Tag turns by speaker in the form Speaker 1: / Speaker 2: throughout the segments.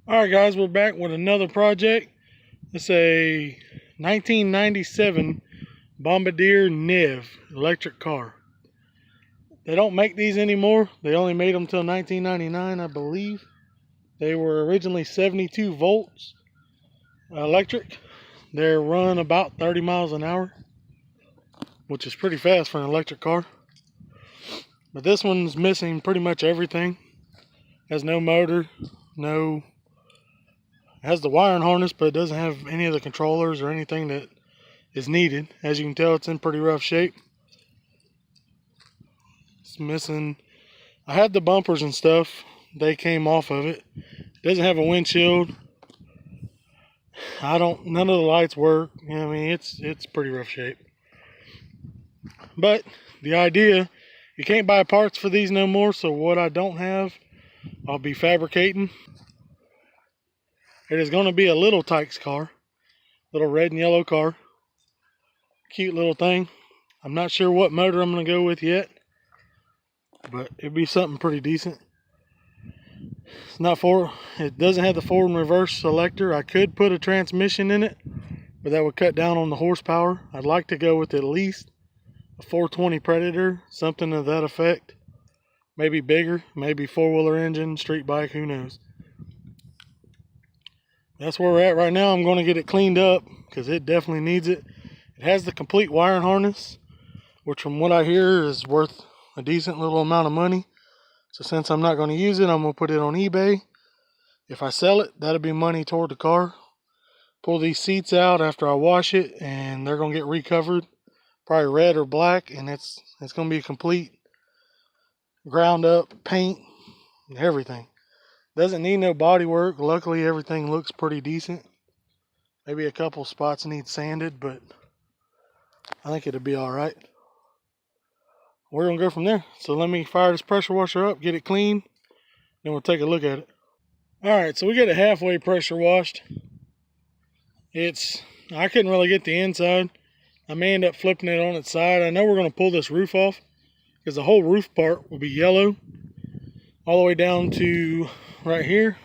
Speaker 1: Alright guys, we're back with another project. It's a 1997 Bombardier Nev electric car. They don't make these anymore. They only made them until 1999, I believe. They were originally 72 volts electric. They run about 30 miles an hour, which is pretty fast for an electric car. But this one's missing pretty much everything. Has no motor, it has the wiring harness, but it doesn't have any of the controllers or anything that is needed. As you can tell, it's in pretty rough shape. It's missing. I had the bumpers and stuff. They came off of it. It doesn't have a windshield. None of the lights work. I mean, it's pretty rough shape. But the idea, you can't buy parts for these no more, so what I don't have, I'll be fabricating. It is going to be a little Tykes car. Little red and yellow car. Cute little thing. I'm not sure what motor I'm going to go with yet, but it'd be something pretty decent. It doesn't have the forward and reverse selector. I could put a transmission in it, but that would cut down on the horsepower. I'd like to go with at least a 420 Predator, something to that effect. Maybe bigger, maybe four-wheeler engine, street bike, who knows. That's where we're at right now. I'm going to get it cleaned up because it definitely needs it. It has the complete wiring harness, which from what I hear is worth a decent little amount of money. So since I'm not going to use it, I'm going to put it on eBay. If I sell it, that'll be money toward the car. Pull these seats out after I wash it, and they're going to get recovered. Probably red or black, and it's going to be a complete ground up paint and everything. Doesn't need no body work. Luckily, everything looks pretty decent. Maybe a couple spots need sanded, but I think it'll be alright. We're going to go from there. So let me fire this pressure washer up, get it clean, then we'll take a look at it. Alright, so we got it halfway pressure washed. I couldn't really get the inside. I may end up flipping it on its side. I know we're going to pull this roof off because the whole roof part will be yellow all the way down to right here,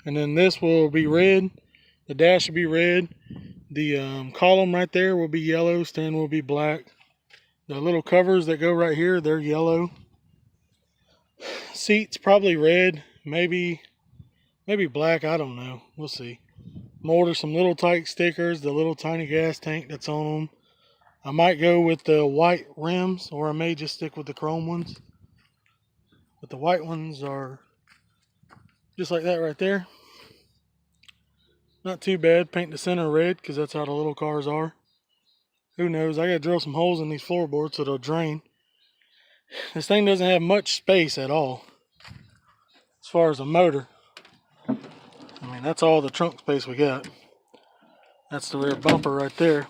Speaker 1: and then this will be red. The dash will be red. The column right there will be yellow. Steering will be black. The little covers that go right here, they're yellow. Seats probably red, maybe black. I don't know. We'll see. I'm gonna order some little Tykes stickers. The little tiny gas tank that's on them. I might go with the white rims, or I may just stick with the chrome ones. But the white ones are just like that right there. Not too bad. Paint the center red because that's how the little cars are. Who knows? I gotta drill some holes in these floorboards so they'll drain. This thing doesn't have much space at all as far as a motor. I mean, that's all the trunk space we got. That's the rear bumper right there.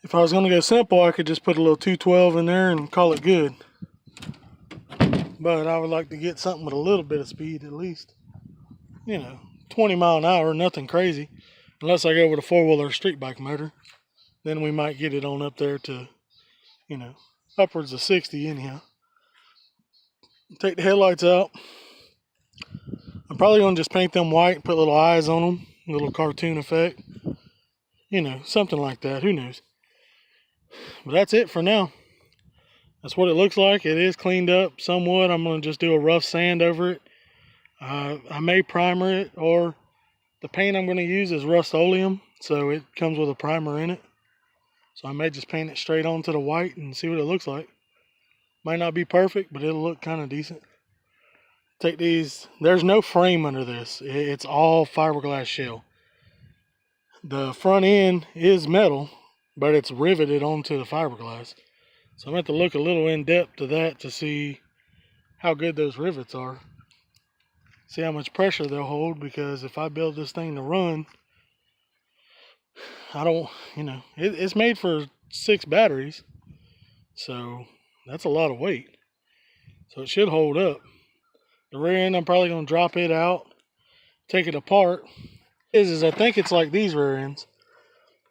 Speaker 1: If I was gonna go simple, I could just put a little 212 in there and call it good. But I would like to get something with a little bit of speed at least. 20 mile an hour, nothing crazy. Unless I go with a four-wheeler street bike motor. Then we might get it on up there to, upwards of 60 anyhow. Take the headlights out. I'm probably going to just paint them white, put little eyes on them. A little cartoon effect. Something like that. Who knows? But that's it for now. That's what it looks like. It is cleaned up somewhat. I'm going to just do a rough sand over it. I may primer it, or the paint I'm going to use is Rust-Oleum, so it comes with a primer in it. So I may just paint it straight onto the white and see what it looks like. Might not be perfect, but it'll look kind of decent. Take these. There's no frame under this. It's all fiberglass shell. The front end is metal, but it's riveted onto the fiberglass. So I'm going to have to look a little in depth to that to see how good those rivets are. See how much pressure they'll hold, because if I build this thing to run, it's made for 6 batteries. So that's a lot of weight. So it should hold up. The rear end, I'm probably going to drop it out, take it apart. I think it's like these rear ends,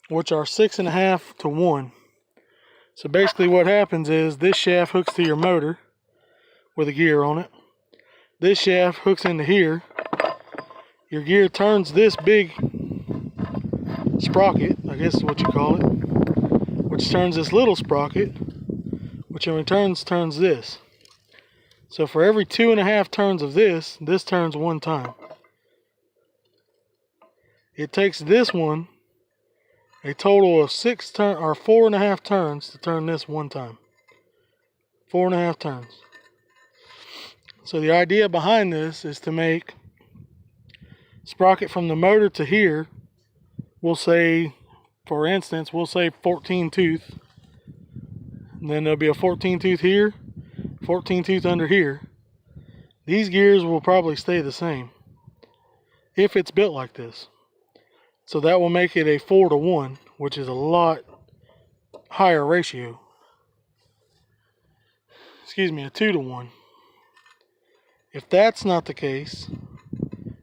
Speaker 1: which are 6.5 to 1. So basically what happens is this shaft hooks to your motor with a gear on it. This shaft hooks into here. Your gear turns this big sprocket, I guess is what you call it, which turns this little sprocket, which in return turns this. So for every 2.5 turns of this, this turns 1 time. It takes this one a total of 4.5 turns to turn this 1 time. 4.5 turns. So the idea behind this is to make sprocket from the motor to here, we'll say, for instance, we'll say 14 tooth. And then there'll be a 14 tooth here, 14 tooth under here. These gears will probably stay the same if it's built like this. So that will make it a 4-to-1, which is a lot higher ratio. Excuse me, a 2-to-1. If that's not the case,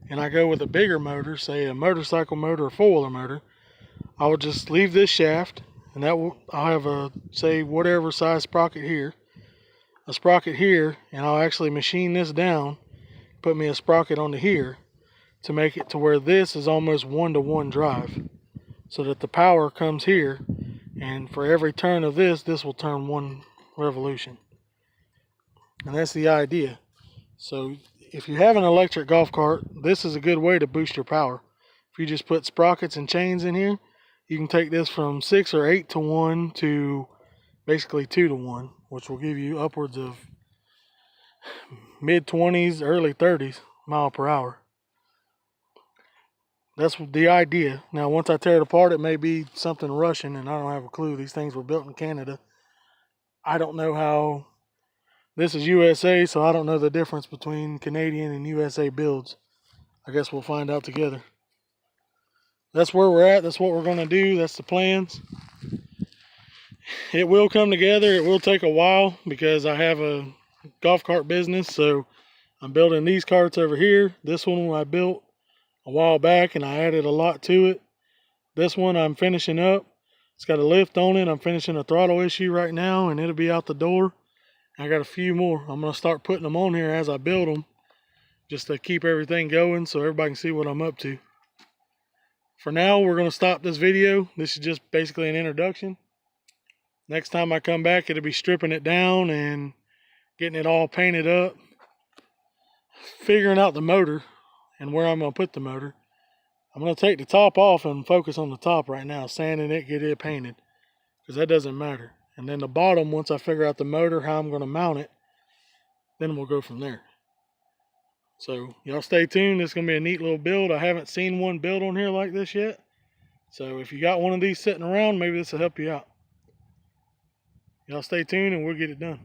Speaker 1: and I go with a bigger motor, say a motorcycle motor or 4-wheeler motor, I will just leave this shaft, and I'll have a, say, whatever size sprocket here, a sprocket here, and I'll actually machine this down, put me a sprocket onto here, to make it to where this is almost 1-to-1 drive, so that the power comes here, and for every turn of this, this will turn 1 revolution. And that's the idea. So if you have an electric golf cart, this is a good way to boost your power. If you just put sprockets and chains in here, you can take this from 6 or 8-to-1 to basically 2-to-1, which will give you upwards of mid-20s, early 30s mile per hour. That's the idea. Now, once I tear it apart, it may be something Russian, and I don't have a clue. These things were built in Canada. I don't know how. This is USA, so I don't know the difference between Canadian and USA builds. I guess we'll find out together. That's where we're at. That's what we're going to do. That's the plans. It will come together. It will take a while because I have a golf cart business. So I'm building these carts over here. This one I built a while back and I added a lot to it. This one I'm finishing up. It's got a lift on it. I'm finishing a throttle issue right now and it'll be out the door. I got a few more. I'm going to start putting them on here as I build them, just to keep everything going so everybody can see what I'm up to. For now, we're going to stop this video. This is just basically an introduction. Next time I come back, it'll be stripping it down and getting it all painted up, figuring out the motor and where I'm going to put the motor. I'm going to take the top off and focus on the top right now, sanding it, get it painted, because that doesn't matter. And then the bottom, once I figure out the motor, how I'm going to mount it, then we'll go from there. So y'all stay tuned. It's going to be a neat little build. I haven't seen one build on here like this yet. So if you got one of these sitting around, maybe this will help you out. Y'all stay tuned and we'll get it done.